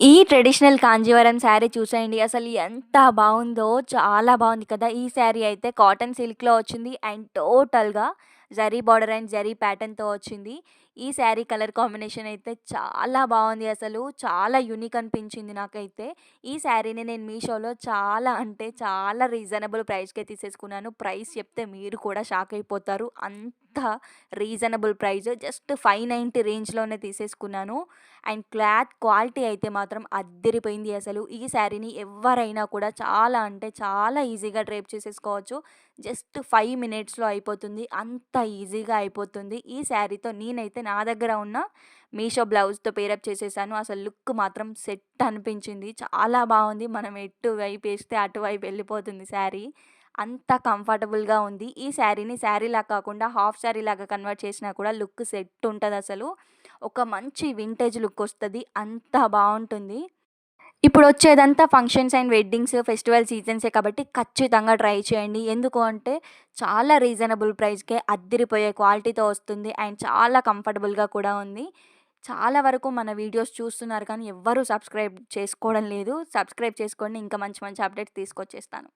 ఈ ట్రెడిషనల్ కాంజీవరం శారీ చూసేయండి. అసలు ఎంత బావుందో! చాలా బావుంది కదా! ఈ శారీ అయితే కాటన్ సిల్క్‌లో వచ్చింది. అండ్ టోటల్‌గా జరీ బార్డర్ అండ్ జరీ ప్యాటర్న్‌తో వచ్చింది. ఈ శారీ కలర్ కాంబినేషన్ అయితే చాలా బావుంది అసలు. చాలా యూనిక్ అనిపించింది నాకైతే. ఈ శారీని నేను మీషోలో చాలా అంటే చాలా రీజనబుల్ ప్రైస్‌కే తీసేసుకున్నాను. ప్రైస్ చెప్తే మీరు కూడా షాక్ అయిపోతారు. అంత రీజనబుల్ ప్రైస్. జస్ట్ 590 రేంజ్‌లోనే తీసేసుకున్నాను. అండ్ క్లాత్ క్వాలిటీ అయితే మాత్రం అద్దిరిపోయింది అసలు. ఈ శారీని ఎవ్వరైనా కూడా చాలా అంటే చాలా ఈజీగా డ్రేప్ చేసేసుకోవచ్చు. జస్ట్ 5 మినిట్స్‌లో అయిపోతుంది. అంత ఈజీగా అయిపోతుంది. ఈ శారీతో నేనైతే నా దగ్గర ఉన్న మీషో బ్లౌజ్‌తో పేరప్ చేసేసాను. అసలు లుక్ మాత్రం సెట్ అనిపించింది. చాలా బావుంది. మనం ఎటువైపు ఏస్తే అటువైపు వెళ్ళిపోతుంది శారీ. అంత కంఫర్టబుల్‌గా ఉంది. ఈ శారీని శారీలాగా కాకుండా హాఫ్ శారీలాగా కన్వర్ట్ చేసినా కూడా లుక్ సెట్ ఉంటదసలు. ఒక మంచి వింటేజ్ లుకొస్తది. అంత బావుంటుంది. ఇప్పుడొచ్చేదంతా ఫంక్షన్స్ అండ్ వెడ్డింగ్స్, ఫెస్టివల్ సీజన్సే కాబట్టి ఖచ్చితంగా ట్రై చేయండి. ఎందుకు అంటే చాలా రీజనబుల్ ప్రైస్‌కే అద్దిరిపోయే క్వాలిటీతో వస్తుంది. అండ్ చాలా కంఫర్టబుల్‌గా కూడా ఉంది. చాలా వరకు మన వీడియోస్ చూస్తున్నారు కానీ ఎవ్వరూ సబ్స్క్రైబ్ చేసుకోవడం లేదు. సబ్స్క్రైబ్ చేసుకోండి. ఇంకా మంచి మంచి అప్డేట్స్ తీసుకొచ్చేస్తాను.